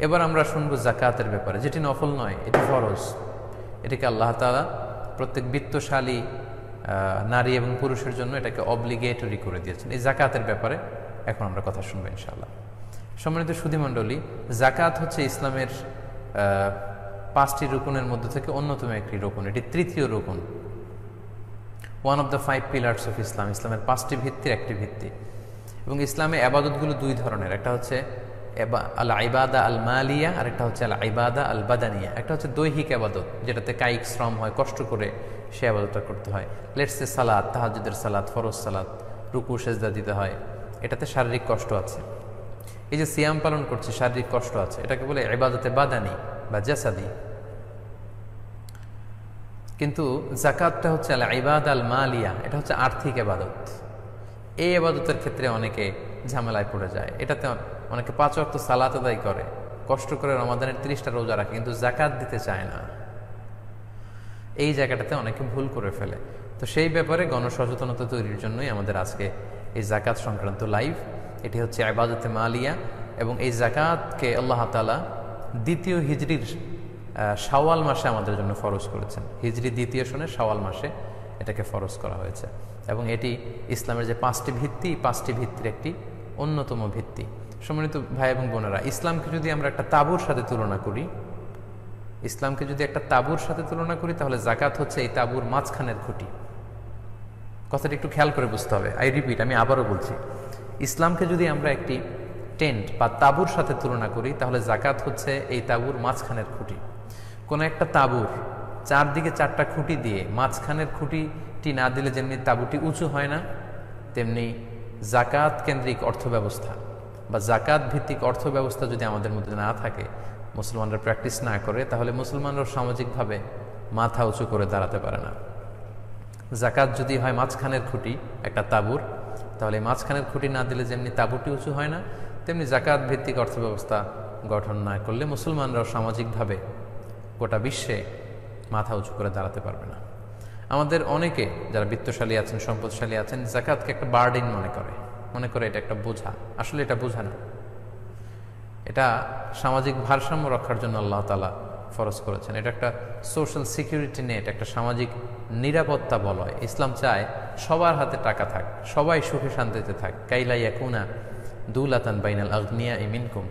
এবার আমরা শুনবো জাকাতের ব্যাপারে, যেটি নফল নয়, এটি ফরজ। এটাকে আল্লাহ তাআলা প্রত্যেক বিত্তশালী নারী এবং পুরুষের জন্য এটাকে অব্লিগেটরি করে দিয়েছেন। এই জাকাতের ব্যাপারে এখন আমরা কথা শুনবো ইনশাআল্লাহ। সম্মানিত সুধীমণ্ডলী, জাকাত হচ্ছে ইসলামের 5টি রুকুনের মধ্যে থেকে অন্যতম একটি রুকুন। এটি তৃতীয় রুকুন, one of the 5 pillars of Islam. ইসলামের 5টি ভিত্তির একটি ভিত্তি। এবং ইসলামে আবাদতগুলো দুই ধরনের, একটা হচ্ছে আল ইবাদা আল মালিয়া, আর একটা হচ্ছে আল ইবাদা আল বাদানিয়া। একটা হচ্ছে দৈহিক আবাদত, যেটাতে কায়িক শ্রম হয়, কষ্ট করে সে আবাদতটা করতে হয়। লেটসে সালাত, তাহাজ্জুদের সালাত, ফরজ সালাত, রুকু সেজদা দিতে হয়, এটাতে শারীরিক কষ্ট আছে। এই যে সিয়াম পালন করছে, শারীরিক কষ্ট আছে, এটাকে বলে ইবাদতে বাদানি বা জাসাদি। কিন্তু জাকাতটা হচ্ছে আল ইবাদা আল মালিয়া, এটা হচ্ছে আর্থিক আবাদত। এই আবাদতের ক্ষেত্রে অনেকে ঝামেলায় পড়ে যায়। এটাতে অনেকে 5 ওয়াক্ত সালাত আদায় করে, কষ্ট করে রমাদানের 30টা রোজা রাখে, কিন্তু জাকাত দিতে চায় না। এই জায়গাটাতে অনেকে ভুল করে ফেলে। তো সেই ব্যাপারে গণসচেতনতা তৈরির জন্যই আমাদের আজকে এই জাকাত সংক্রান্ত লাইভ। এটি হচ্ছে ইবাদতে মালিয়া, এবং এই জাকাতকে আল্লাহ তাআলা দ্বিতীয় হিজরির শাওয়াল মাসে আমাদের জন্য ফরজ করেছেন। হিজরি দ্বিতীয় সনে শাওয়াল মাসে এটাকে ফরজ করা হয়েছে। এবং এটি ইসলামের যে 5টি ভিত্তি, 5টি ভিত্তির একটি অন্যতম ভিত্তি। সম্মানিত ভাই এবং বোনেরা, ইসলামকে যদি আমরা একটা তাঁবুর সাথে তুলনা করি, তাহলে জাকাত হচ্ছে এই তাঁবুর মাঝখানের খুঁটি। কথাটা একটু খেয়াল করে বুঝতে হবে। আই রিপিট, আমি আবারও বলছি, ইসলামকে যদি আমরা একটি টেন্ট বা তাঁবুর সাথে তুলনা করি, তাহলে জাকাত হচ্ছে এই তাঁবুর মাঝখানের খুঁটি। কোনো একটা তাঁবুর চারদিকে 4টা খুঁটি দিয়ে মাঝখানের খুঁটিটি না দিলে যেমনি তাঁবুটি উঁচু হয় না, তেমনি জাকাত কেন্দ্রিক অর্থব্যবস্থা বা জাকাত ভিত্তিক অর্থব্যবস্থা যদি আমাদের মধ্যে না থাকে, মুসলমানরা প্র্যাকটিস না করে, তাহলে মুসলমানরা সামাজিকভাবে মাথা উঁচু করে দাঁড়াতে পারে না। জাকাত যদি হয় মাঝখানের খুঁটি একটা তাঁবুর, তাহলে মাঝখানের খুঁটি না দিলে যেমনি তাঁবুটি উঁচু হয় না, তেমনি জাকাত ভিত্তিক অর্থব্যবস্থা গঠন না করলে মুসলমানরাও সামাজিকভাবে গোটা বিশ্বে মাথা উঁচু করে দাঁড়াতে পারবে না। আমাদের অনেকে যারা বিত্তশালী আছেন, সম্পদশালী আছেন, জাকাতকে একটা বার্ডেন মনে করে এটা একটা বোঝা। আসলে এটা বোঝা না, এটা সামাজিক ভারসাম্য রক্ষার জন্য আল্লাহ তাআলা ফরজ করেছেন। এটা একটা সোশ্যাল সিকিউরিটি নেট, একটা সামাজিক নিরাপত্তা বলয়। ইসলাম চায় সবার হাতে টাকা থাক, সবাই সুখে শান্তিতে থাক। কাইলা ইয়াকুনা দুলাতান বাইনাল আগনিয়া মিনকুম,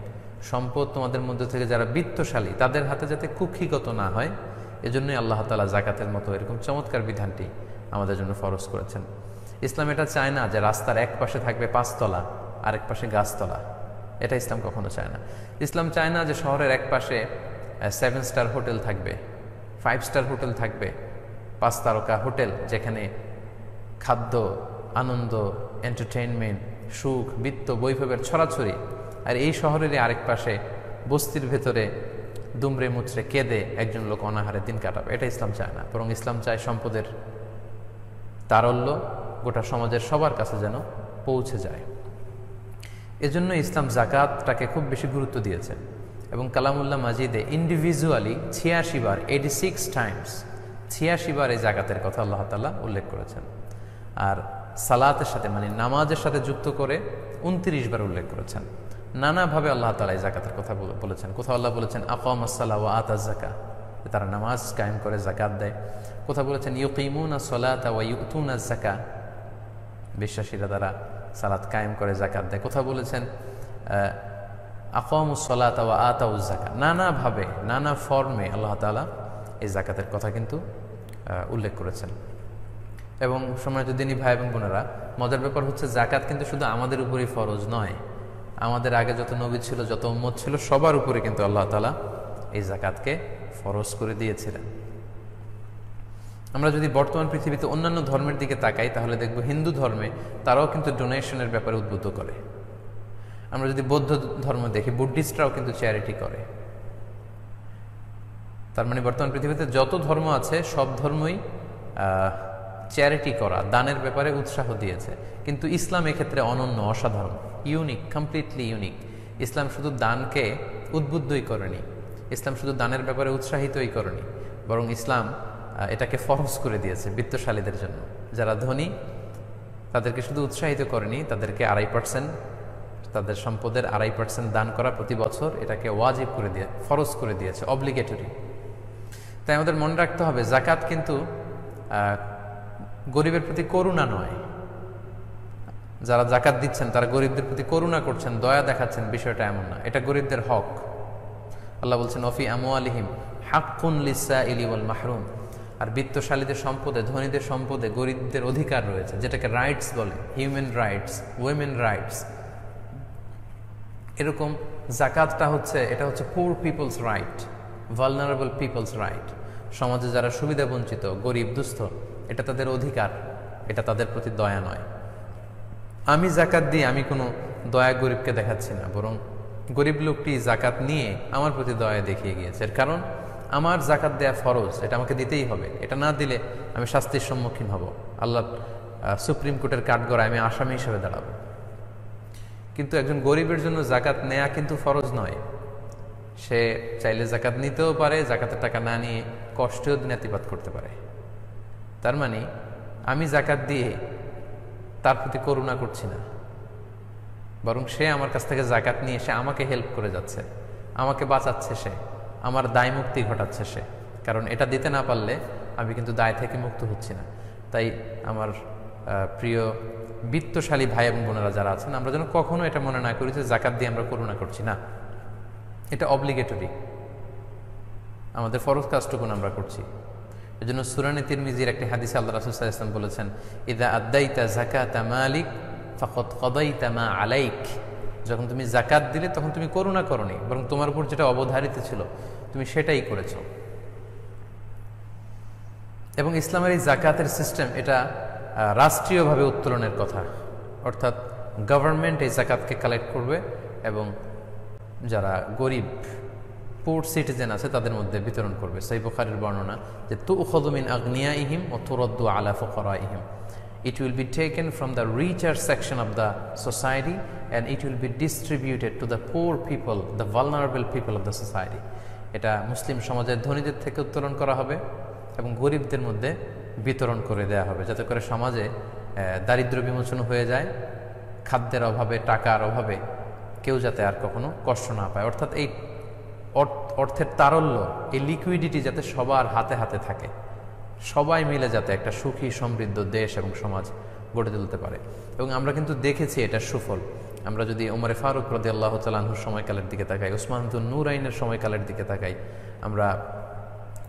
সম্পদ তোমাদের মধ্যে থেকে যারা বিত্তশালী তাদের হাতে যাতে কুক্ষিগত না হয়, এজন্যই আল্লাহ তাআলা জাকাতের মতো এরকম চমৎকার বিধানটি আমাদের জন্য ফরজ করেছেন। ইসলাম এটা চায় না যে রাস্তার এক পাশে থাকবে 5 তলা, আরেক পাশে গাছতলা। এটা ইসলাম কখনো চায় না। ইসলাম চায় না যে শহরের এক পাশে 7 স্টার হোটেল থাকবে, 5 স্টার হোটেল থাকবে, 5 তারকা হোটেল, যেখানে খাদ্য, আনন্দ, এন্টারটেইনমেন্ট, সুখ, বিত্ত, বৈভবের ছড়াছড়ি। আর এই শহরেরই আরেক পাশে বস্তির ভেতরে দুমড়ে মুচড়ে কেঁদে একজন লোক অনাহারে দিন কাটাবে। এটা ইসলাম চায় না। বরং ইসলাম চায় সম্পদের তারল্য গোটা সমাজের সবার কাছে যেন পৌঁছে যায়। এজন্য ইসলাম জাকাতটাকে খুব বেশি গুরুত্ব দিয়েছে। এবং কালামুল্লাহ মাজিদে ইন্ডিভিজুয়ালি 86 বার, 86 টাইমস, 86 বার এই জাকাতের কথা আল্লাহ তাআলা উল্লেখ করেছেন। আর সালাতের সাথে, মানে নামাজের সাথে যুক্ত করে 29 বার উল্লেখ করেছেন। নানাভাবে আল্লাহ তাআলা এই জাকাতের কথা বলেছেন। কোথাও আল্লাহ বলেছেন আকামাস সালাহ ওয়া আতাজ যাকাত, তারা নামাজ কায়েম করে জাকাত দেয়। কোথাও বলেছেন ইউকিমুনা সলাতা ওয়া ইউতুনা যাকাত, বিশ্বাসীরা তারা সালাত কায়েম করে জাকাত দেয়। কোথাও বলেছেন আকামুস সলাতা ওয়া আতাউজ যাকাত। নানাভাবে, নানা ফর্মে আল্লাহ তাআলা এই জাকাতের কথা কিন্তু উল্লেখ করেছেন। এবং সম্মানিত দিনী ভাই এবং বোনেরা, মজার ব্যাপার হচ্ছে জাকাত কিন্তু শুধু আমাদের উপরই ফরজ নয়, আমাদের আগে যত নবী ছিল, যত উম্মত ছিল, সবার উপরে কিন্তু আল্লাহ তাআলা এই জাকাতকে ফরজ করে দিয়েছিলেন। আমরা যদি বর্তমান পৃথিবীতে অন্যান্য ধর্মের দিকে তাকাই, তাহলে দেখব হিন্দু ধর্মে তারাও কিন্তু ডোনেশনের ব্যাপারে উদ্বুদ্ধ করে। আমরা যদি বৌদ্ধ ধর্ম দেখি, বুদ্ধিস্টরাও কিন্তু চ্যারিটি করে। তার মানে বর্তমান পৃথিবীতে যত ধর্ম আছে সব ধর্মই চ্যারিটি করা, দানের ব্যাপারে উৎসাহ দিয়েছে। কিন্তু ইসলাম এক্ষেত্রে অনন্য, অসাধারণ, ইউনিক, কমপ্লিটলি ইউনিক। ইসলাম শুধু দানকে উদ্বুদ্ধই করেনি, ইসলাম শুধু দানের ব্যাপারে উৎসাহিতই করেনি, বরং ইসলাম এটাকে ফরজ করে দিয়েছে বিত্তশালীদের জন্য। যারা ধনী তাদেরকে শুধু উৎসাহিত করেনি, তাদেরকে 2.5% তাদের সম্পদের 2.5% দান করা প্রতি বছর, এটাকে ওয়াজিব করে দিয়ে, ফরজ করে দিয়েছে, অব্লিগেটরি। তাই আমাদের মনে রাখতে হবে জাকাত কিন্তু গরিবের প্রতি করুণা নয়। যারা জাকাত দিচ্ছেন তারা গরিবদের প্রতি করুণা করছেন, দয়া দেখাচ্ছেন, বিষয়টা এমন না। এটা গরিবদের হক। আল্লাহ বলছেন অফি আমওয়ালিহিম হাক্কুন লিসসাইলি ওয়াল মাহরুম। আর বিত্তশালীদের সম্পদে, ধনীদের সম্পদে গরিবদের অধিকার রয়েছে, যেটাকে রাইটস বলে, হিউম্যান রাইটস, উইমেন রাইটস। এরকম জাকাতটা হচ্ছে, এটা হচ্ছে poor peoples right, vulnerable peoples right. সমাজে যারা সুবিধা বঞ্চিত, গরিব দুস্থ, এটা তাদের অধিকার, এটা তাদের প্রতি দয়া নয়। আমি জাকাত দিয়ে আমি কোনো দয়া গরিবকে দেখাচ্ছি না, বরং গরিব লোকটি জাকাত নিয়ে আমার প্রতি দয়া দেখিয়ে গিয়েছে। এর কারণ আমার জাকাত দেয়া ফরজ, এটা আমাকে দিতেই হবে। এটা না দিলে আমি শাস্তির সম্মুখীন হব, আল্লাহ সুপ্রিম কোর্টের কাঠগড়ায় আমি আসামি হিসেবে দাঁড়াবো। কিন্তু একজন গরিবের জন্য জাকাত নেয়া কিন্তু ফরজ নয়। সে চাইলে জাকাত নিতেও পারে, জাকাতের টাকা না নিয়ে কষ্টেও দিনাতিপাত করতে পারে। তার মানে আমি জাকাত দিয়ে তার প্রতি করুণা করছি না, বরং সে আমার কাছ থেকে জাকাত নিয়ে সে আমাকে হেল্প করে যাচ্ছে, আমাকে বাঁচাচ্ছে, সে আমার দায় মুক্তি ঘটাচ্ছে সে। কারণ এটা দিতে না পারলে আমি কিন্তু দায় থেকে মুক্ত হচ্ছি না। তাই আমার প্রিয় বিত্তশালী ভাই এবং বোনেরা যারা আছেন, আমরা যেন কখনো এটা মনে না করি যে জাকাত দিয়ে আমরা করুণা করছি না। এটা অব্লিগেটরি, আমাদের ফরজ কাজটুকুন আমরা করছি। এই জন্য সূরা তিরমিজির একটি হাদিসে আল্লাহ রাসূল সাল্লাল্লাহু আলাইহি ওয়াসাল্লাম বলেছেন, ইযা আদাইতা যাকাতা মালিক ফাকাদ কাদাইতা মা আলাইক। যখন তুমি জাকাত দিলে তখন তুমি করুণা করনি, বরং তোমার উপর যেটা অবধারিত ছিল তুমি সেটাই করেছো। এবং ইসলামের এই জাকাতের সিস্টেম, এটা রাষ্ট্রীয়ভাবে উত্তোলনের কথা, অর্থাৎ গভর্নমেন্ট এই জাকাতকে কালেক্ট করবে এবং যারা গরিব পুর সিটিজেন আছে তাদের মধ্যে বিতরণ করবে। সহিহ বুখারীর বর্ণনা যে তুখাযু মিন আগনিয়াইহিম ওয়া তুরাদ্দু আলা ফুকারাইহিম। It will be taken from the richer section of the society and it will be distributed to the poor people, the vulnerable people of the society. এটা মুসলিম সমাজের ধনীদের থেকে উত্তোলন করা হবে এবং গরিবদের মধ্যে বিতরণ করে দেওয়া হবে, যাতে করে সমাজে দারিদ্র্য বিমোচন হয়ে যায়, খাদ্যের অভাবে, টাকার অভাবে কেউ যাতে আর কখনো কষ্ট না পায়। অর্থাৎ এই অর্থের তারল্য, এই লিকুইডিটি যাতে সবার হাতে হাতে থাকে, সবাই মিলে যাতে একটা সুখী সমৃদ্ধ দেশ এবং সমাজ গড়ে তুলতে পারে। এবং আমরা কিন্তু দেখেছি এটার সুফল। আমরা যদি ওমরে ফারুক রাদিয়াল্লাহু তাআলা আনহুর সময়কালের দিকে তাকাই, ওসমান যুন নূরাইনের সময়কালের দিকে তাকাই, আমরা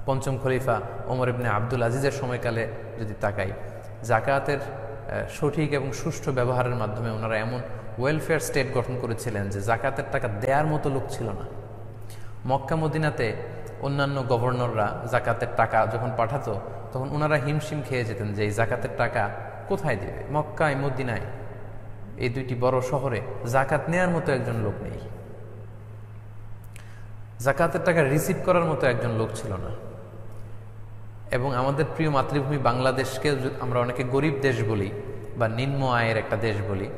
পঞ্চম খলিফা ওমর ইবনে আব্দুল আজিজের সময়কালে যদি তাকাই, জাকাতের সঠিক এবং সুষ্ঠু ব্যবহারের মাধ্যমে ওনারা এমন ওয়েলফেয়ার স্টেট গঠন করেছিলেন যে জাকাতের টাকা দেওয়ার মতো লোক ছিল না। মক্কা মদিনাতে অন্যান্য গভর্নররা জাকাতের টাকা যখন পাঠাতো তখন ওনারা হিমশিম খেয়ে যেতেন যে এই জাকাতের টাকা কোথায় দেবে। মক্কায়, মদিনায়, এই দুইটি বড় শহরে জাকাত নেয়ার মতো একজন লোক নেই, জাকাতের টাকা রিসিভ করার মতো একজন লোক ছিল না। এবং আমাদের প্রিয় মাতৃভূমি বাংলাদেশকে আমরা অনেকে গরিব দেশ বলি বা নিম্ন আয়ের একটা দেশ বলি।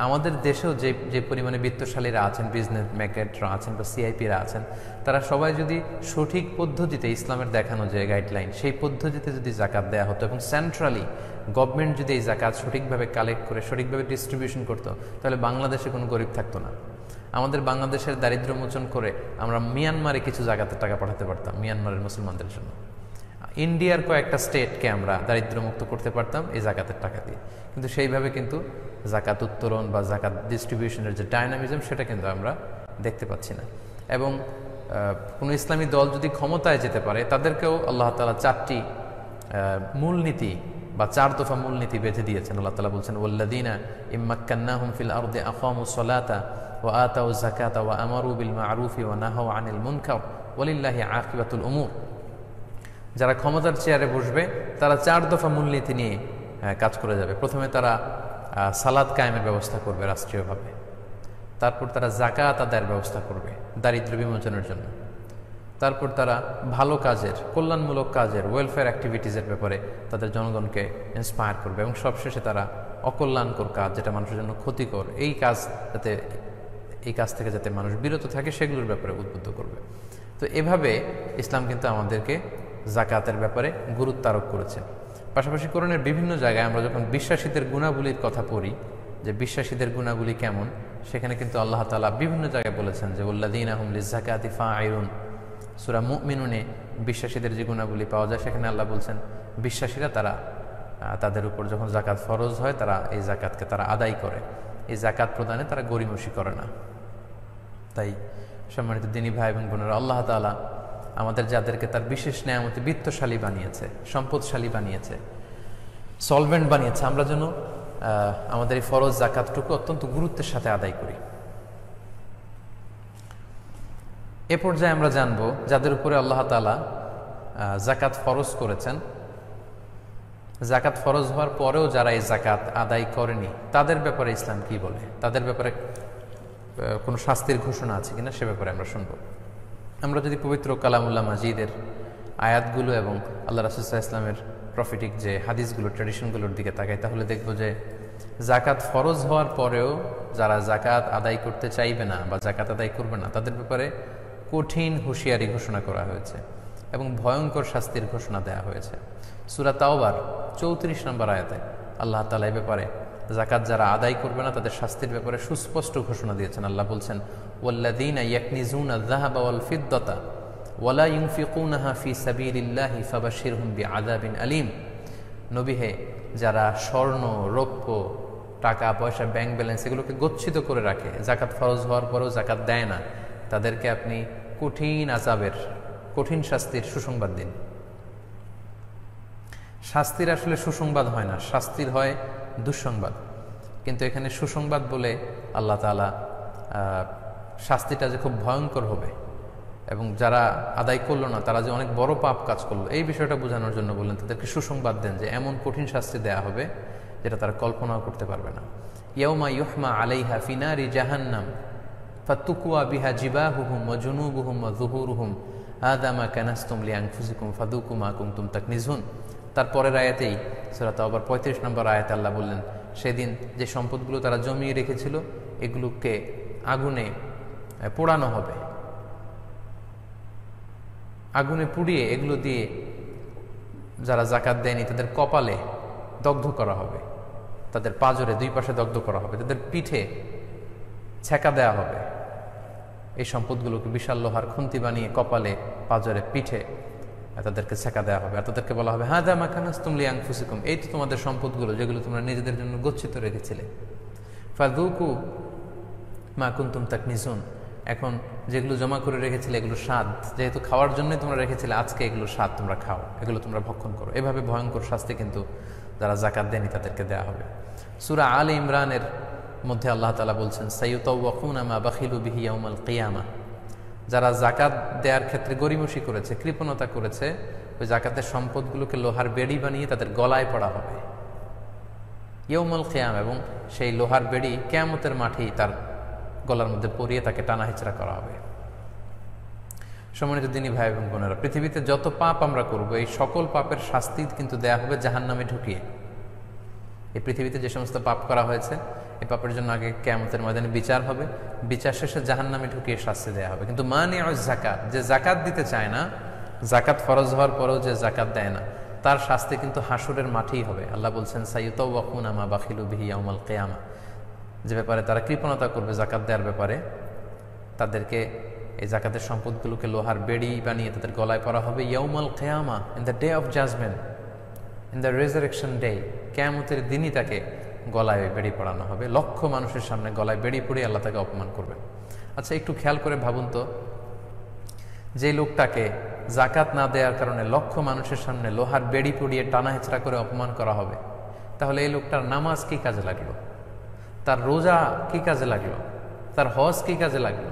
আমাদের দেশেও যে পরিমাণে বিত্তশালীরা আছেন, বিজনেস ম্যাগনেটরা আছেন বা সিআইপিরা আছেন, তারা সবাই যদি সঠিক পদ্ধতিতে, ইসলামের দেখানো যে গাইডলাইন, সেই পদ্ধতিতে যদি জাকাত দেওয়া হতো এবং সেন্ট্রালি গভর্নমেন্ট যদি এই জাকাত সঠিকভাবে কালেক্ট করে সঠিকভাবে ডিস্ট্রিবিউশন করতো, তাহলে বাংলাদেশে কোনো গরিব থাকতো না। আমাদের বাংলাদেশের দারিদ্র্য মোচন করে আমরা মিয়ানমারে কিছু জাকাতের টাকা পাঠাতে পারতাম, মিয়ানমারের মুসলমানদের জন্য। ইন্ডিয়ার কয়েকটা স্টেটকে আমরা দারিদ্র্যমুক্ত করতে পারতাম এই জাকাতের টাকা দিয়ে। কিন্তু সেইভাবে কিন্তু জাকাত উত্তোলন বা জাকাত ডিস্ট্রিবিউশনের যে ডায়নামিজম, সেটা কিন্তু আমরা দেখতে পাচ্ছি না। এবং কোনো ইসলামী দল যদি ক্ষমতায় যেতে পারে, তাদেরকেও আল্লাহ তাআলা 4টি মূলনীতি বা 4 দফা মূলনীতি বেঁধে দিয়েছেন। আল্লাহ তাআলা বলছেন, ওয়াল্লাযীনা ইম্মাক্কান্নাহুম ফিল আরদি আকামুস সালাতা ওয়া আতাউয যাকাতা ওয়া আমারু বিল মা'রুফি ওয়া নাহাউ আনিল মুনকার ওয়ালিল্লাহি আকিবাতুল উমুর। যারা ক্ষমতার চেয়ারে বসবে তারা 4 দফা মূলনীতি নিয়ে কাজ করে যাবে। প্রথমে তারা সালাত কায়েমের ব্যবস্থা করবে রাষ্ট্রীয়ভাবে, তারপর তারা জাকাত আদায়ের ব্যবস্থা করবে দারিদ্র্য বিমোচনের জন্য, তারপর তারা ভালো কাজের, কল্যাণমূলক কাজের, ওয়েলফেয়ার অ্যাক্টিভিটিসের ব্যাপারে তাদের জনগণকে ইন্সপায়ার করবে, এবং সবশেষে তারা অকল্যাণকর কাজ, যেটা মানুষের জন্য ক্ষতিকর, এই কাজ থেকে যাতে মানুষ বিরত থাকে সেগুলোর ব্যাপারে উদ্বুদ্ধ করবে। তো এভাবে ইসলাম কিন্তু আমাদেরকে জাকাতের ব্যাপারে গুরুত্ব আরোপ করেছে। পাশাপাশি কোরআনের বিভিন্ন জায়গায় আমরা যখন বিশ্বাসীদের গুণাবলীর কথা পড়ি, যে বিশ্বাসীদের গুণাবলী কেমন, সেখানে কিন্তু আল্লাহ তাআলা বিভিন্ন জায়গায় বলেছেন যে ওয়াল্লাযীনা হুম লিযাকাতি ফাঈলুন। সূরা মুমিনুনে বিশ্বাসীদের যে গুণাবলী পাওয়া যায় সেখানে আল্লাহ বলছেন বিশ্বাসীরা তারা তাদের উপর যখন জাকাত ফরজ হয় তারা এই জাকাতকে তারা আদায় করে, এই জাকাত প্রদানে তারা গরিমসি করে না। তাই সম্মানিত দিনী ভাই এবং বোনেরা, আল্লাহ তাআলা আমাদের যাদেরকে তার বিশেষ নেয়ামতে বিত্তশালী বানিয়েছে, সম্পদশালী বানিয়েছে, সলভেন্ট বানিয়েছে, আমরা যেন আমাদের এই ফরজ জাকাতটুকু অত্যন্ত গুরুত্বের সাথে আদায় করি। এ পর্যায়ে আমরা জানব যাদের উপরে আল্লাহ তাআলা জাকাত ফরজ করেছেন, জাকাত ফরজ হওয়ার পরেও যারা এই জাকাত আদায় করেনি তাদের ব্যাপারে ইসলাম কি বলে, তাদের ব্যাপারে কোনো শাস্তির ঘোষণা আছে কিনা সে ব্যাপারে আমরা শুনব। আমরা যদি পবিত্র কালামুল্লাহ মাজিদের আয়াতগুলো এবং আল্লাহ রাসূল সাল্লাল্লাহু আলাইহি ওয়াসাল্লামের প্রফিটিক যে হাদিসগুলো, ট্র্যাডিশনগুলোর দিকে তাকাই, তাহলে দেখব যে জাকাত ফরজ হওয়ার পরেও যারা জাকাত আদায় করতে চাইবে না বা জাকাত আদায় করবে না তাদের ব্যাপারে কঠিন হুঁশিয়ারি ঘোষণা করা হয়েছে এবং ভয়ঙ্কর শাস্তির ঘোষণা দেওয়া হয়েছে। সূরা তাওবার 34 নম্বর আয়াতে আল্লাহ তাআলা এই ব্যাপারে জাকাত যারা আদায় করবে না তাদের শাস্তির ব্যাপারে সুস্পষ্ট ঘোষণা দিয়েছেন। আল্লাহ বলছেন ওয়াল্লাযীনা ইয়াকনিজুনা আয-যাহাবা ওয়াল ফিদ্দাতা ওয়ালা ইউনফিকুনাহা ফি সাবিলিল্লাহি ফাবাশশিরহুম বিআযাবিন আলীম। নবী হে, যারা স্বর্ণ, রৌপ্য, টাকা পয়সা, ব্যাংক ব্যালেন্স এগুলোকে গচ্ছিত করে রাখে, জাকাত ফরজ হওয়ার পরেও জাকাত দেয় না, তাদেরকে আপনি কঠিন আযাবের, কঠিন শাস্তির সুসংবাদ দিন। শাস্তির আসলে সুসংবাদ হয় না, শাস্তির হয় দুঃসংবাদ। কিন্তু এখানে সুসংবাদ বলে আল্লাহ তাআলা শাস্তিটা যে খুব ভয়ঙ্কর হবে এবং যারা আদায় করলো না তারা যে অনেক বড় পাপ কাজ করলো এই বিষয়টা বোঝানোর জন্য বললেন তাদেরকে সুসংবাদ দেন যে এমন কঠিন শাস্তি দেয়া হবে যেটা তারা কল্পনাও করতে পারবে না। ইয়াউমা ইউহমা আলাইহা ফি নারি জাহান্নাম ফাতুকুয়া বিহা জিবাহুহুম ওয়া জুনুবুহুম ওয়া যুহুরুহুম হাযা মা কানাসতুম লিআনফুসিকুম ফাদুকু মা কুনতুম তাকনিজুন। তারপরের আয়াতেই সূরা তাওবার 35 নম্বর আয়াতে আল্লাহ বললেন সেদিন যে সম্পদগুলো তারা জমিয়ে রেখেছিল এগুলোকে আগুনে পোড়ানো হবে, আগুনে পুড়িয়ে এগুলো দিয়ে যারা জাকাত দেয়নি তাদের কপালে দগ্ধ করা হবে, তাদের পাজরে দুই পাশে দগ্ধ করা হবে, তাদের পিঠে ছেঁকা দেয়া হবে। এই সম্পদগুলোকে বিশাল লোহার খুন্তি বানিয়ে কপালে, পাজরে, পিঠে তাদেরকে ছেঁকা দেওয়া হবে। আর তাদেরকে বলা হবে হাযা মা কানাসতুম লিআনফুসিকুম, এই তো তোমাদের সম্পদগুলো যেগুলো তোমরা নিজেদের জন্য গচ্ছিত রেখেছিলে। ফাযুকু মা কুনতুম তাকনিজুন, এখন যেগুলো জমা করে রেখেছিলে এগুলো স্বাদ, যেহেতু খাওয়ার জন্যই তোমরা রেখেছিলে, আজকে এগুলো স্বাদ তোমরা খাও, এগুলো তোমরা ভক্ষণ করো। এভাবে ভয়ঙ্কর শাস্তি কিন্তু যারা জাকাত দেয়নি তাদেরকে দেওয়া হবে। সূরা আলে ইমরানের মধ্যে আল্লাহ তাআলা বলছেন সাইয়ুতাওয়াকুনা মা বাখিলু বিহি ইয়াউমাল কিয়ামা, যারা জাকাত দেওয়ার ক্ষেত্রে গরিমসি করেছে, কৃপণতা করেছে, ওই জাকাতের সম্পদগুলোকে লোহার বেড়ি বানিয়ে তাদের গলায় পড়া হবে ইয়াউমাল কিয়ামা, এবং সেই লোহার বেড়ি কিয়ামতের মাঠেই তার গলার মধ্যে পরিয়ে তাকে টানা হেঁচড়া করা হবে। সম্মানিত দিনী ভাই এবং বোনেরা, পৃথিবীতে যত পাপ আমরা করব এই সকল পাপের শাস্তি কিন্তু দেয়া হবে জাহান্নামে ঢুকিয়ে। এই পৃথিবীতে যে সমস্ত পাপ করা হয়েছে এই পাপের জন্য আগে কিয়ামতের ময়দানে বিচার হবে, বিচার শেষে জাহান্নামে ঢুকিয়ে শাস্তি দেওয়া হবে। কিন্তু মানিউজ যাকাত, যে জাকাত দিতে চায় না, জাকাত ফরজ হওয়ার পরেও যে জাকাত দেয় না, তার শাস্তি কিন্তু হাসুরের মাঠেই হবে। আল্লাহ বলছেন সাইয়ুতাওয়াকুনা মা বাখিলু বিহি ইয়াউমাল কিয়ামা, যে ব্যাপারে তারা কৃপণতা করবে জাকাত দেওয়ার ব্যাপারে, তাদেরকে এই জাকাতের সম্পদগুলোকে লোহার বেড়ি বানিয়ে তাদের গলায় পরা হবে ইয়াউমাল কিয়ামা, in the day of judgement, in the resurrection day, কিয়ামতের দিনই তাকে গলায় বেড়ি পড়ানো হবে। লক্ষ মানুষের সামনে গলায় বেড়ি পড়িয়ে আল্লাহ তাকে অপমান করবেন। আচ্ছা, একটু খেয়াল করে ভাবুন তো, যে লোকটাকে জাকাত না দেওয়ার কারণে লক্ষ মানুষের সামনে লোহার বেড়ি পড়িয়ে টানা হেঁচড়া করে অপমান করা হবে, তাহলে এই লোকটার নামাজ কি কাজে লাগলো, তার রোজা কি কাজে লাগলো, তার হজ কি কাজে লাগলো?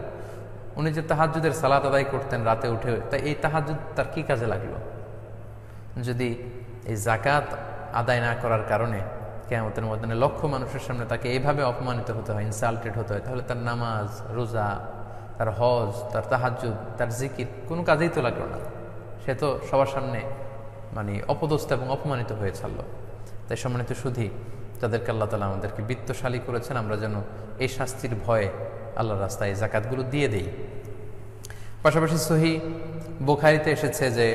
উনি যে তাহাজ্জুদের সালাত আদায় করতেন রাতে উঠে, তাই এই তাহাজ্জুদ তার কি কাজে লাগলো? যদি এই জাকাত আদায় না করার কারণে কিয়ামতের ময়দানে লক্ষ মানুষের সামনে তাকে এইভাবে অপমানিত হতে হয়, ইনসাল্টেড হতে হয়, তাহলে তার নামাজ, রোজা, তার হজ, তার তাহাজ্জুদ, তার জিকির কোনো কাজেই তো লাগলো না। সে তো সবার সামনে মানে অপদস্থ এবং অপমানিত হয়ে ছাড়লো। তাই সম্মানিত শুধু যাদেরকে আল্লাহ তাআলা আমাদেরকে বিত্তশালী করেছেন, আমরা যেন এই শাস্তির ভয়ে আল্লাহর রাস্তায় জাকাতগুলো দিয়ে দেই। পাশাপাশি সহিহ বুখারীতে এসেছে যে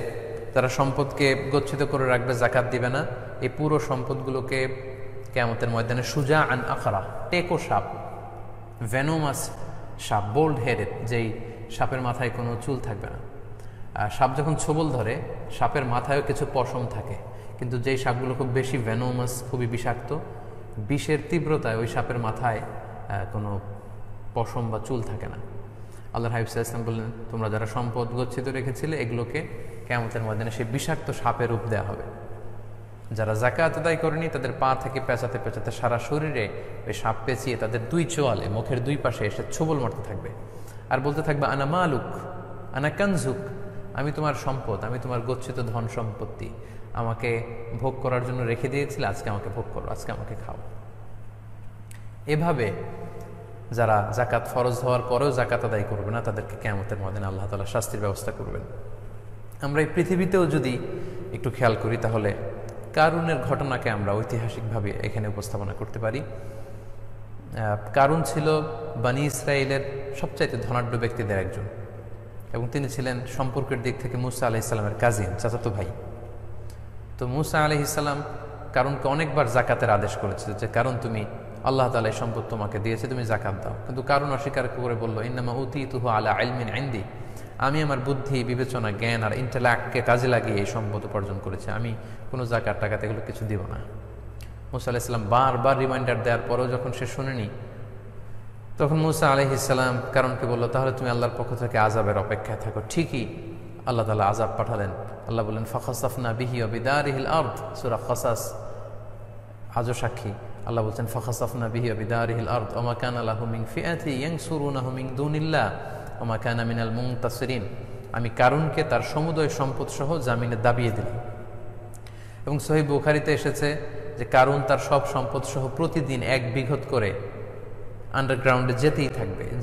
যারা সম্পদকে গচ্ছিত করে রাখবে, জাকাত দিবে না, এই পুরো সম্পদগুলোকে কিয়ামতের ময়দানে সুজা আন আখরা, টেকো সাপ, ভেনোমাস সাপ, বোল্ড হেডেড, যেই সাপের মাথায় কোনো চুল থাকবে না। সাপ যখন ছোবল ধরে সাপের মাথায়ও কিছু পশম থাকে, কিন্তু যেই সাপগুলো খুব বেশি ভেনোমাস, খুবই বিষাক্ত, বিষের তীব্রতায় ওই সাপের মাথায় কোনো পশম বা চুল থাকে না। আল্লাহর হাবিব সাল্লাল্লাহু আলাইহি ওয়াসাল্লাম বললেন, তোমরা যারা সম্পদ গচ্ছিত রেখেছিলে এগুলোকে কিয়ামতের ময়দানে সেই বিষাক্ত সাপের রূপ দেওয়া হবে। যারা যাকাত আদায় করেনি তাদের পা থেকে পেঁচাতে পেঁচাতে সারা শরীরে ওই সাপ পেঁচিয়ে তাদের দুই চোয়ালে, মুখের দুই পাশে এসে ছোবল মারতে থাকবে আর বলতে থাকবে, আনা মালুক আনা কানজুক, আমি তোমার সম্পদ, আমি তোমার গচ্ছিত ধন সম্পত্তি, আমাকে ভোগ করার জন্য রেখে দিয়েছিলে, আজকে আমাকে ভোগ করো, আজকে আমাকে খাও। এভাবে যারা যাকাত ফরজ হওয়ার পরেও যাকাত আদায় করবে না তাদেরকে কিয়ামতের ময়দানে আল্লাহ তাআলা শাস্তির ব্যবস্থা করবেন। আমরা এই পৃথিবীতেও যদি একটু খেয়াল করি তাহলে কারুনের ঘটনাকে আমরা ঐতিহাসিকভাবে এখানে উপস্থাপনা করতে পারি। কারুন ছিল বনী ইসরায়েলের সবচাইতে ধনাঢ্য ব্যক্তিদের একজন, এবং তিনি ছিলেন সম্পর্কের দিক থেকে মুসা আলাইহিস সালামের কাজিন, চাচাতো ভাই। তো মুসা আলাইহিস সালাম কারুনকে অনেকবার যাকাতের আদেশ করেছে যে কারণ তুমি, আল্লাহ তাআলা এই সম্পদ তোমাকে দিয়েছে, তুমি যাকাত দাও। কিন্তু কারুন অস্বীকার করে বলল, ইন্নামা উতীতুহু আলা ইলমিন ইনদি, আমি আমার বুদ্ধি, বিবেচনা, জ্ঞান আর ইন্টেলেক্টকে কাজে লাগিয়ে এই সম্পদ উপার্জন করেছি, আমি কোনো যাকাত টাকাত এগুলো কিছু দিব না। মুসা আলাইহিস সালাম বারবার রিমাইন্ডার দেওয়ার পরেও যখন সে শুনেনি, তখন মুসা আলাইহিস সালাম কারণকে বলল, তাহলে তুমি আল্লাহর পক্ষ থেকে আযাবের অপেক্ষায় থাকো। ঠিকই আল্লাহ তাআলা আযাব পাঠালেন। আল্লাহ বললেন, ফাখাসাফনা বিহি ওয়া বিদারিহিল আরদ, সূরা কাসাস আজও সাক্ষী। আল্লাহ বলছেন, ফাখাসাফনা বিহি ওয়া বিদারিহিল আরদ ওয়া মা কানা লাহু মিন ফিআতি ইয়ানসুরুনাহু মিন দুনিল্লাহ ওয়া মা কানা মিনাল মুনতাসিরিন। আমি কারুনকে তার সমুদয় সম্পদ সহ জামিনে দাবিয়ে দিলাম। এবং সহিহ বুখারীতে এসেছে যে কারুন তার সব সম্পদ সহ প্রতিদিন 1 বিঘত করে আন্ডারগ্রাউন্ডে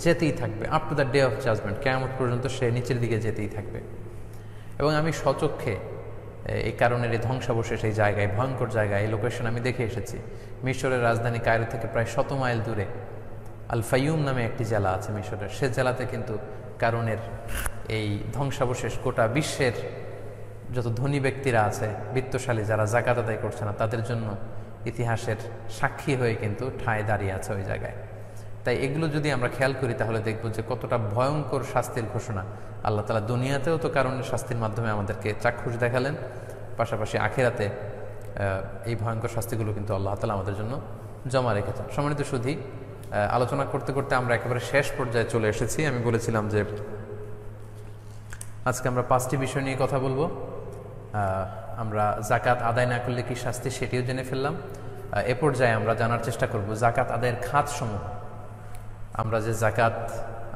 যেতেই থাকবে up to the day of judgement, কিয়ামত পর্যন্ত সে নিচের দিকে যেতেই থাকবে। এবং আমি স্বচক্ষে এই কারণের এই ধ্বংসাবশেষ, এই জায়গায়, ভয়ঙ্কর জায়গায়, এই লোকেশন আমি দেখে এসেছি। মিশরের রাজধানী কায়রো থেকে প্রায় 100 মাইল দূরে আল ফাইয়ুম নামে একটি জেলা আছে মিশরের, সে জেলাতে কিন্তু কারণের এই ধ্বংসাবশেষ গোটা বিশ্বের যত ধনী ব্যক্তিরা আছে, বিত্তশালী যারা যাকাত আদায় করছে না, তাদের জন্য ইতিহাসের সাক্ষী হয়ে কিন্তু ঠায় দাঁড়িয়ে আছে ওই জায়গায়। তাই এগুলো যদি আমরা খেয়াল করি তাহলে দেখব যে কতটা ভয়ঙ্কর শাস্তির ঘোষণা আল্লাহ তাআলা দুনিয়াতেও তো কারণের শাস্তির মাধ্যমে আমাদেরকে চাক্ষুষ দেখালেন, পাশাপাশি আখিরাতে এই ভয়ঙ্কর শাস্তিগুলো কিন্তু আল্লাহ তাআলা আমাদের জন্য জমা রেখেছেন। সম্মানিত সুধী, আলোচনা করতে করতে আমরা একেবারে শেষ পর্যায়ে চলে এসেছি। আমি বলেছিলাম যে আজকে আমরা 5টি বিষয় নিয়ে কথা বলবো। আমরা যাকাত আদায় না করলে কি শাস্তি, সেটিও জেনে ফেললাম। এ পর্যায়ে আমরা জানার চেষ্টা করব যাকাত আদায়ের খাতসমূহ। আমরা যে যাকাত,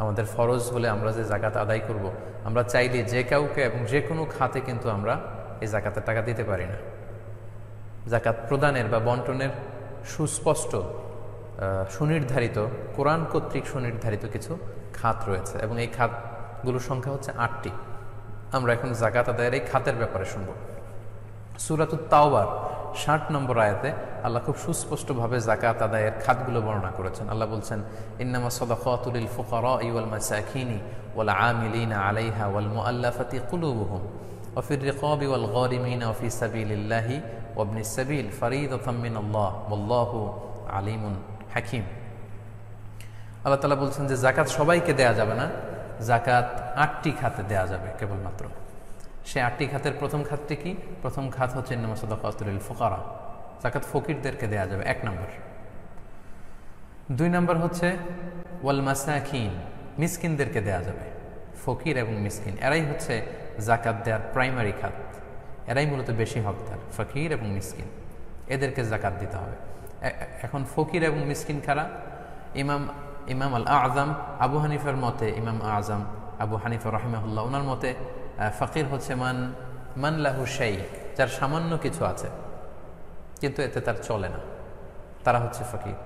আমাদের ফরজ হলে আমরা যে যাকাত আদায় করব, আমরা চাইলে যে কাউকে এবং যে কোনো খাতে কিন্তু আমরা এই যাকাতের টাকা দিতে পারি না। যাকাত প্রদানের বা বন্টনের সুস্পষ্ট সুনির্ধারিত, কোরআন কর্তৃক সুনির্ধারিত কিছু খাত রয়েছে, এবং এই খাতগুলোর সংখ্যা হচ্ছে 8টি। আমরা এখন যাকাত আদায়ের এই খাতের ব্যাপারে শুনব। সূরাতুত তাওবার 60 নম্বর আয়াতে আল্লাহ খুব সুস্পষ্টভাবে যাকাত আদায়ের খাতগুলো বর্ণনা করেছেন। আল্লাহ বলছেন, ইন্নামা সাদাকাতু লিল ফুকারাই ওয়াল মাসাকিনি ওয়াল আমিলিনা আলাইহা ওয়াল মুআল্লাফাতি কুলুবুহুম ওয়া ফির রিকাবি ওয়াল গারিমিনা ওয়া ফি সাবিলিল্লাহি ওয়া ইবনিস সাবিল ফারিদাতাম মিনাল্লাহ ওয়াল্লাহু আলিমুন হাকিম। আল্লাহ তাআলা বলছেন যে যাকাত সবাইকে দেয়া যাবে না, যাকাত 8টি খাতে দেয়া যাবে কেবলমাত্র। সে 8টি খাতের প্রথম খাতটি কি? প্রথম খাত হচ্ছে ইন্নামা সাদাকাতু লিল ফুকারা, যাকাত ফকিরদেরকে দেয়া যাবে 1 নম্বর। 2 নম্বর হচ্ছে ওয়াল মাসাকিন, মিসকিনদেরকে দেয়া যাবে। ফকির এবং মিসকিন এরাই হচ্ছে যাকাত দেওয়ার প্রাইমারি খাত, এরাই মূলত বেশি হকদার, ফকির এবং মিসকিন, এদেরকে যাকাত দিতে হবে। এখন ফকির এবং মিসকিন কারা? ইমাম আল আযম আবু হানিফার মতে, ইমাম আযম আবু হানিফা রাহিমাহুল্লাহ, ওনার মতে ফকির হচ্ছে মান লাহু শাই, যার সামান্য কিছু আছে কিন্তু এতে তার চলে না, তারা হচ্ছে ফকির।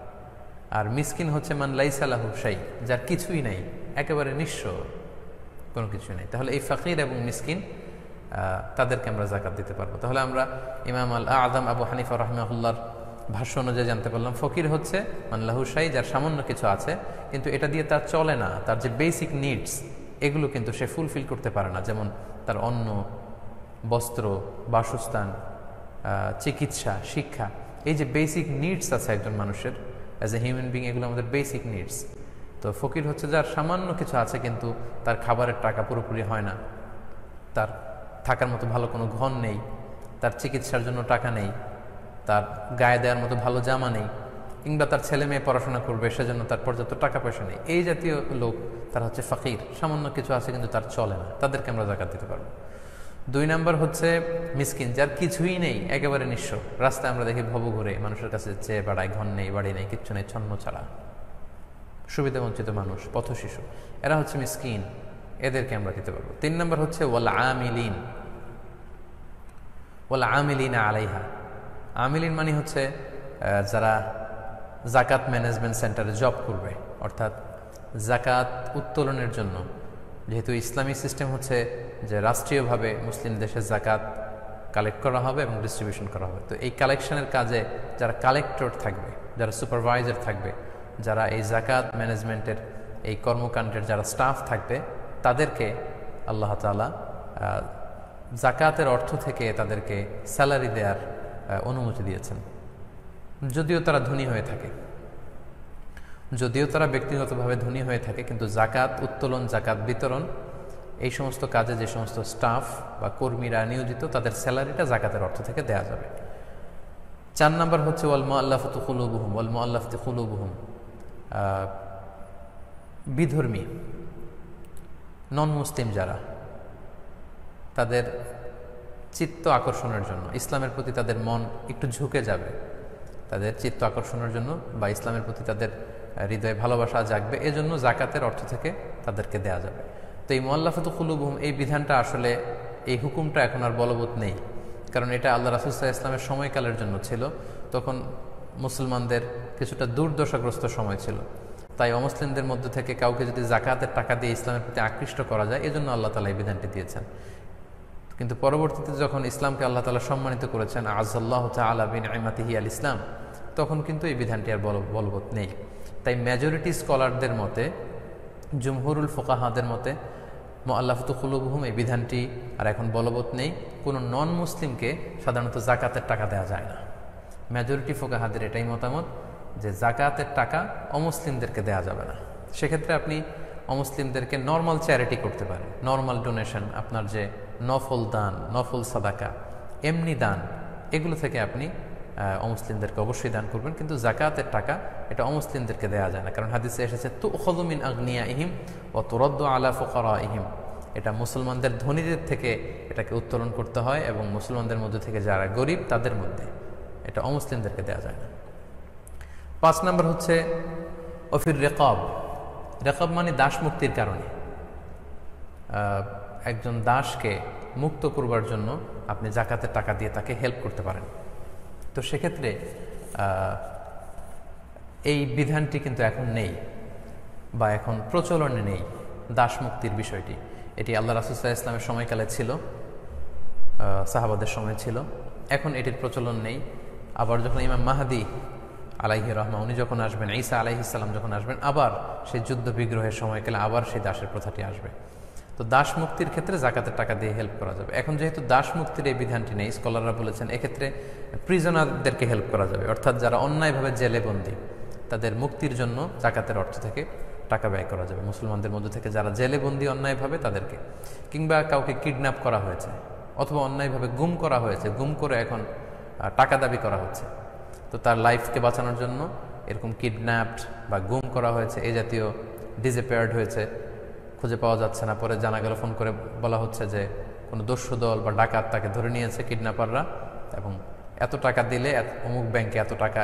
আর মিসকিন হচ্ছে মান লাইসা লাহু শাই, যার কিছুই নাই, একেবারে নিঃস্ব, কোনো কিছুই নেই। তাহলে এই ফকির এবং মিসকিন তাদেরকে আমরা যাকাত দিতে পারবো। তাহলে আমরা ইমাম আল আযম আবু হানিফা রাহিমাহুল্লাহর ভাষ্য অনুযায়ী জানতে পারলাম ফকির হচ্ছে মান লাহু শাই, যার সামান্য কিছু আছে কিন্তু এটা দিয়ে তার চলে না, তার যে বেসিক নিডস এগুলো কিন্তু সে ফুলফিল করতে পারে না, যেমন তার অন্ন, বস্ত্র, বাসস্থান, চিকিৎসা, শিক্ষা, এই যে বেসিক নিডস আছে একজন মানুষের অ্যাজ এ হিউম্যান বিং, এগুলো আমাদের বেসিক নিডস, তো ফকির হচ্ছে যার সামান্য কিছু আছে কিন্তু তার খাবারের টাকা পুরোপুরি হয় না, তার থাকার মতো ভালো কোনো ঘর নেই, তার চিকিৎসার জন্য টাকা নেই, তার গায়ে দেওয়ার মতো ভালো জামা নেই, কিংবা তার ছেলে মেয়ে পড়াশোনা করবে সেজন্য তার পর্যাপ্ত টাকা পয়সা নেই, এই জাতীয় লোক তারা হচ্ছে ফকির। সামান্য কিছু আছে কিন্তু তার চলে না, তাদেরকে আমরা জাকাত দিতে পারবো। 2 নাম্বার হচ্ছে মিসকিন, যার কিছুই নেই, একেবারে নিঃস্ব। রাস্তায় আমরা দেখি ভব ঘুরে মানুষের কাছে চেয়ে বেড়ায়, ঘর নেই, বাড়ি নেই, কিচ্ছু নেই, ছন্ন ছাড়া, সুবিধা বঞ্চিত মানুষ, পথ শিশু, এরা হচ্ছে মিসকিন, এদেরকে আমরা দিতে পারবো। 3 নাম্বার হচ্ছে ওয়াল আমিলিন আলাইহা। আমিলিন মানে হচ্ছে যারা জাকাত ম্যানেজমেন্ট সেন্টারে জব করবে, অর্থাৎ জাকাত উত্তোলনের জন্য, যেহেতু ইসলামী সিস্টেম হচ্ছে যে রাষ্ট্রীয়ভাবে মুসলিম দেশে জাকাত কালেক্ট করা হবে এবং ডিস্ট্রিবিউশন করা হবে, তো এই কালেকশনের কাজে যারা কালেক্টর থাকবে, যারা সুপারভাইজার থাকবে, যারা এই জাকাত ম্যানেজমেন্টের এই কর্মকাণ্ডের যারা স্টাফ থাকবে, তাদেরকে আল্লাহ তাআলা জাকাতের অর্থ থেকে তাদেরকে স্যালারি দেওয়ার অনুমতি দিয়েছেন, যদিও তারা ধনী হয়ে থাকে, যদিও তারা ব্যক্তিগতভাবে ধনী হয়ে থাকে, কিন্তু জাকাত উত্তোলন, জাকাত বিতরণ, এই সমস্ত কাজে যে সমস্ত স্টাফ বা কর্মীরা নিয়োজিত, তাদের স্যালারিটা জাকাতের অর্থ থেকে দেয়া যাবে। 4 নাম্বার হচ্ছে ওয়াল মুআল্লাফাতু কুলুবুহুম, বিধর্মী নন মুসলিম যারা, তাদের চিত্ত আকর্ষণের জন্য, ইসলামের প্রতি তাদের মন একটু ঝুঁকে যাবে, তাদের চিত্ত আকর্ষণের জন্য বা ইসলামের প্রতি তাদের হৃদয়ে ভালোবাসা জাগবে, এজন্য জাকাতের অর্থ থেকে তাদেরকে দেয়া যাবে। তো এই মুআল্লাফাতু কুলুবুহুম, এই বিধানটা আসলে, এই হুকুমটা এখন আর বলবৎ নেই, কারণ এটা আল্লাহ রাসূল সাল্লাল্লাহু আলাইহি ওয়াসাল্লামের সময়কালের জন্য ছিল। তখন মুসলমানদের কিছুটা দুর্দশাগ্রস্ত সময় ছিল, তাই অমুসলিমদের মধ্যে থেকে কাউকে যদি জাকাতের টাকা দিয়ে ইসলামের প্রতি আকৃষ্ট করা যায়, এজন্য আল্লাহ তাআলা এই বিধানটি দিয়েছেন। কিন্তু পরবর্তীতে যখন ইসলামকে আল্লাহ তাআলা সম্মানিত করেছেন, আযাল্লাহু তাআলা বিনিআমাতিহি আল ইসলাম, তখন কিন্তু এই বিধানটি আর বলবৎ নেই। তাই মেজরিটি স্কলারদের মতে, জুমহুরুল ফুকাহাদের মতে, মুআল্লাফাতু কুলুবুহুম এই বিধানটি আর এখন বলবৎ নেই। কোনো নন মুসলিমকে সাধারণত জাকাতের টাকা দেওয়া যায় না। মেজরিটি ফুকাহাদের এটাই মতামত যে জাকাতের টাকা অমুসলিমদেরকে দেওয়া যাবে না। সেক্ষেত্রে আপনি অমুসলিমদেরকে নর্মাল চ্যারিটি করতে পারেন, নর্মাল ডোনেশন, আপনার যে নফল দান, নফল সাদাকা, এমনি দান, এগুলো থেকে আপনি অমুসলিমদেরকে অবশ্যই দান করবেন, কিন্তু জাকাতের টাকা এটা অমুসলিমদেরকে দেওয়া যায় না। কারণ হাদিসে এসেছে তুখযু মিন আগনিয়াইহিম ওয়া তুরাদ্দু আলা ফুকারাইহিম, এটা মুসলমানদের ধনীদের থেকে এটাকে উত্তোলন করতে হয় এবং মুসলমানদের মধ্যে থেকে যারা গরিব তাদের মধ্যে, এটা অমুসলিমদেরকে দেওয়া যায় না। 5 নম্বর হচ্ছে অফির রেকাব। রেকাব মানে দাস মুক্তির কারণে, একজন দাসকে মুক্ত করবার জন্য আপনি জাকাতের টাকা দিয়ে তাকে হেল্প করতে পারেন। তো সেক্ষেত্রে এই বিধানটি কিন্তু এখন নেই বা এখন প্রচলনে নেই দাস মুক্তির বিষয়টি। এটি আল্লাহ রাসূল সাল্লাল্লাহু আলাইহি ওয়াসাল্লামের সময়কালে ছিল, সাহাবাদের সময় ছিল, এখন এটির প্রচলন নেই। আবার যখন ইমাম মাহদী আলাইহি রাহমা উনি যখন আসবেন, ঈসা আলাইহিস সালাম যখন আসবেন, আবার সেই যুদ্ধ বিগ্রহের সময়কালে আবার সেই দাসের প্রথাটি আসবে। তো দাস মুক্তির ক্ষেত্রে জাকাতের টাকা দিয়ে হেল্প করা যাবে। এখন যেহেতু দাস মুক্তির এই বিধানটি নেই, স্কলাররা বলেছেন এক্ষেত্রে প্রিজনারদেরকে হেল্প করা যাবে, অর্থাৎ যারা অন্যায়ভাবে জেলে বন্দী, তাদের মুক্তির জন্য জাকাতের অর্থ থেকে টাকা ব্যয় করা যাবে। মুসলমানদের মধ্যে থেকে যারা জেলে বন্দী অন্যায়ভাবে, তাদেরকে, কিংবা কাউকে কিডন্যাপ করা হয়েছে অথবা অন্যায়ভাবে গুম করা হয়েছে, গুম করে এখন টাকা দাবি করা হচ্ছে, তো তার লাইফকে বাঁচানোর জন্য এরকম কিডন্যাপড বা গুম করা হয়েছে, এই জাতীয় ডিসঅ্যাপিয়ার্ড হয়েছে, খুঁজে পাওয়া যাচ্ছে না, পরে জানা গেল ফোন করে বলা হচ্ছে যে কোনো দস্যু দল বা ডাকাত তাকে ধরে নিয়েছে কিডন্যাপাররা, এবং এত টাকা দিলে অমুক ব্যাংকে এত টাকা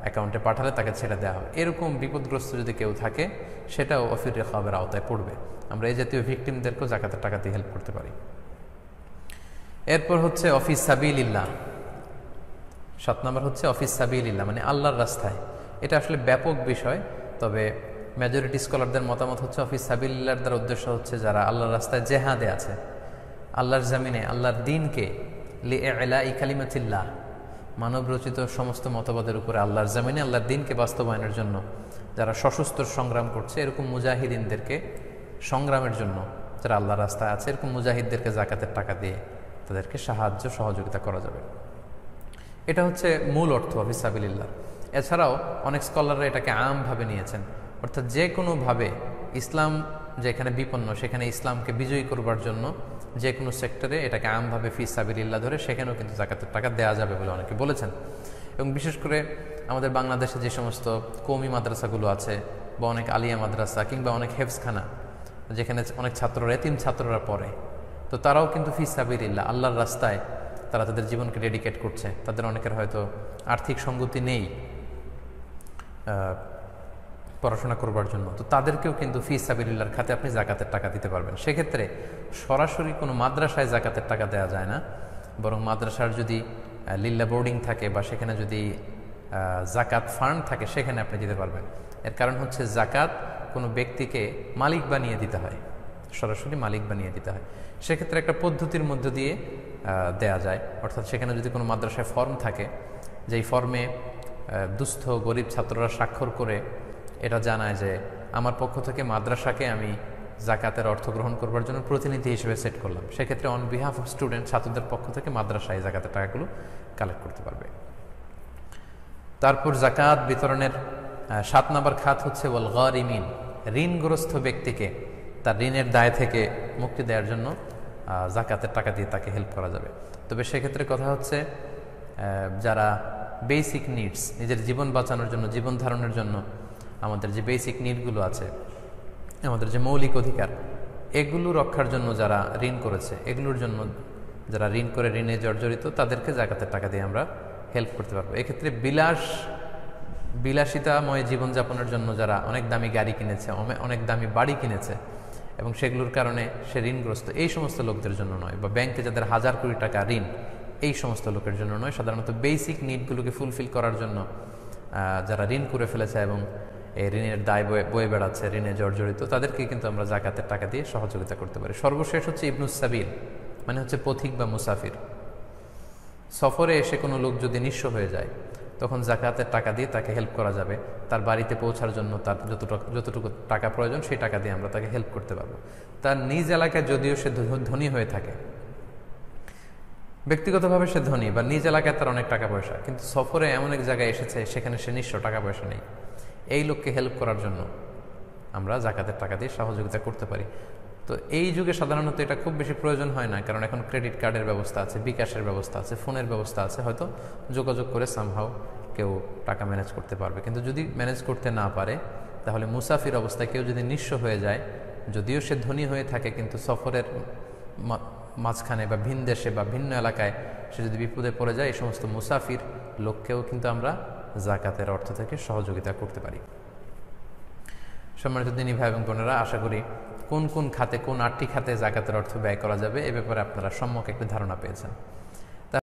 অ্যাকাউন্টে পাঠালে তাকে ছেড়ে দেওয়া হবে। এরকম বিপদগ্রস্ত যদি কেউ থাকে, সেটাও অফির রেকাবের আওতায় পড়বে। আমরা এই জাতীয় ভিকটিমদেরকেও জাকাতের টাকা দিয়ে হেল্প করতে পারি। এরপর হচ্ছে অফিস সাবিলিল্লাহ। 7 নম্বর হচ্ছে অফিস সাবিলিল্লাহ, মানে আল্লাহর রাস্তায়। এটা আসলে ব্যাপক বিষয়, তবে মেজরিটি স্কলারদের মতামত হচ্ছে অফিস সাবিলিল্লাহর দ্বারা উদ্দেশ্য হচ্ছে যারা আল্লাহর রাস্তায় জেহাদে আছে, আল্লাহর জামিনে আল্লাহর দ্বীনকে লিইলাই কালিমাতিল্লাহ, মানব রচিত সমস্ত মতবাদের উপরে আল্লাহর জামিনে আল্লাহর দ্বীনকে বাস্তবায়নের জন্য যারা সশস্ত্র সংগ্রাম করছে, এরকম মুজাহিদিনদেরকে, সংগ্রামের জন্য যারা আল্লাহর রাস্তায় আছে, এরকম মুজাহিদদেরকে জাকাতের টাকা দিয়ে তাদেরকে সাহায্য সহযোগিতা করা যাবে। এটা হচ্ছে মূল অর্থ অফিস সাবিলিল্লাহ। এছাড়াও অনেক স্কলাররা এটাকে আমভাবে নিয়েছেন, অর্থাৎ যে কোনোভাবে ইসলাম যেখানে বিপন্ন সেখানে ইসলামকে বিজয়ী করবার জন্য যে কোনো সেক্টরে এটাকে আমভাবে ফি সাবিলিল্লাহ ধরে সেখানেও কিন্তু জাকাতের টাকা দেওয়া যাবে বলে অনেকে বলেছেন। এবং বিশেষ করে আমাদের বাংলাদেশে যে সমস্ত কওমি মাদ্রাসাগুলো আছে বা অনেক আলিয়া মাদ্রাসা কিংবা অনেক হেফজখানা যেখানে অনেক ছাত্ররা এতিম ছাত্ররা পড়ে, তো তারাও কিন্তু ফি সাবিলিল্লাহ আল্লাহর রাস্তায় তারা তাদের জীবনকে ডেডিকেট করছে। তাদের অনেকের হয়তো আর্থিক সঙ্গতি নেই পড়াশোনা করবার জন্য, তো তাদেরকেও কিন্তু ফি সাবিলিল্লাহর খাতে আপনি জাকাতের টাকা দিতে পারবেন। সেক্ষেত্রে সরাসরি কোনো মাদ্রাসায় জাকাতের টাকা দেওয়া যায় না, বরং মাদ্রাসার যদি লিল্লা বোর্ডিং থাকে বা সেখানে যদি জাকাত ফান্ড থাকে সেখানে আপনি দিতে পারবেন। এর কারণ হচ্ছে জাকাত কোনো ব্যক্তিকে মালিক বানিয়ে দিতে হয়, সরাসরি মালিক বানিয়ে দিতে হয়। সেক্ষেত্রে একটা পদ্ধতির মধ্য দিয়ে দেয়া যায়। অর্থাৎ সেখানে যদি কোনো মাদ্রাসায় ফর্ম থাকে, যেই ফর্মে দুস্থ গরিব ছাত্ররা স্বাক্ষর করে এটা জানায় যে আমার পক্ষ থেকে মাদ্রাসাকে আমি জাকাতের অর্থ গ্রহণ করবার জন্য প্রতিনিধি হিসেবে সেট করলাম, সেক্ষেত্রে অন বিহাফ অফ স্টুডেন্ট ছাত্রদের পক্ষ থেকে মাদ্রাসায় জাকাতের টাকাগুলো কালেক্ট করতে পারবে। তারপর জাকাত বিতরণের 7 নম্বর খাত হচ্ছে ওয়াল গারিমিন, ঋণগ্রস্ত ব্যক্তিকে তার ঋণের দায় থেকে মুক্তি দেওয়ার জন্য জাকাতের টাকা দিয়ে তাকে হেল্প করা যাবে। তবে সেক্ষেত্রে কথা হচ্ছে যারা বেসিক নিডস, নিজের জীবন বাঁচানোর জন্য, জীবন ধারণের জন্য আমাদের যে বেসিক নিডগুলো আছে, আমাদের যে মৌলিক অধিকার, এগুলো রক্ষার জন্য যারা ঋণ করেছে, এগুলোর জন্য যারা ঋণ করে ঋণে জর্জরিত তাদেরকে জাকাতের টাকা দিয়ে আমরা হেল্প করতে পারবো। এক্ষেত্রে বিলাসিতাময় জীবনযাপনের জন্য যারা অনেক দামি গাড়ি কিনেছে, অনেক দামি বাড়ি কিনেছে এবং সেগুলোর কারণে সে ঋণগ্রস্ত, এই সমস্ত লোকদের জন্য নয়, বা ব্যাংকে যাদের হাজার কোটি টাকা ঋণ, এই সমস্ত লোকের জন্য নয়। সাধারণত বেসিক নিডগুলোকে ফুলফিল করার জন্য যারা ঋণ করে ফেলেছে এবং এই ঋণের দায় বয়ে বেড়াচ্ছে, ঋণে জর্জরিত, তাদেরকে কিন্তু আমরা জাকাতের টাকা দিয়ে সহযোগিতা করতে পারি। সর্বশেষ হচ্ছে ইবনুস সাবিল, মানে হচ্ছে পথিক বা মুসাফির। সফরে এসে কোনো লোক যদি নিঃস্ব হয়ে যায় তখন জাকাতের টাকা দিয়ে তাকে হেল্প করা যাবে। তার বাড়িতে পৌঁছার জন্য তার যতটুকু টাকা প্রয়োজন সেই টাকা দিয়ে আমরা তাকে হেল্প করতে পারবো। তার নিজ এলাকায় যদিও সে ধনী হয়ে থাকে, ব্যক্তিগতভাবে সে ধনী বা নিজ এলাকায় তার অনেক টাকা পয়সা, কিন্তু সফরে এমন এক জায়গায় এসেছে সেখানে সে নিঃস্ব, টাকা পয়সা নেই, এই লোককে হেল্প করার জন্য আমরা জাকাতের টাকা দিয়ে সহযোগিতা করতে পারি। তো এই যুগে সাধারণত এটা খুব বেশি প্রয়োজন হয় না, কারণ এখন ক্রেডিট কার্ডের ব্যবস্থা আছে, বিকাশের ব্যবস্থা আছে, ফোনের ব্যবস্থা আছে, হয়তো যোগাযোগ করে সামহাও কেউ টাকা ম্যানেজ করতে পারবে। কিন্তু যদি ম্যানেজ করতে না পারে তাহলে মুসাফির অবস্থায় কেউ যদি নিঃস্ব হয়ে যায়, যদিও সে ধনী হয়ে থাকে কিন্তু সফরের মাঝখানে বা ভিন দেশে বা ভিন্ন এলাকায় সে যদি বিপদে পড়ে যায়, এই সমস্ত মুসাফির লোককেও কিন্তু আমরা জাকাতের অর্থ থেকে সহযোগিতা করতে পারি। সম্মানিত দিনী ভাই এবং বোনেরা, আশা করি কোন কোন খাতে, কোন 8টি খাতে জাকাতের অর্থ ব্যয় করা যাবে এ ব্যাপারে আপনারা সম্যক একটি ধারণা পেয়েছেন।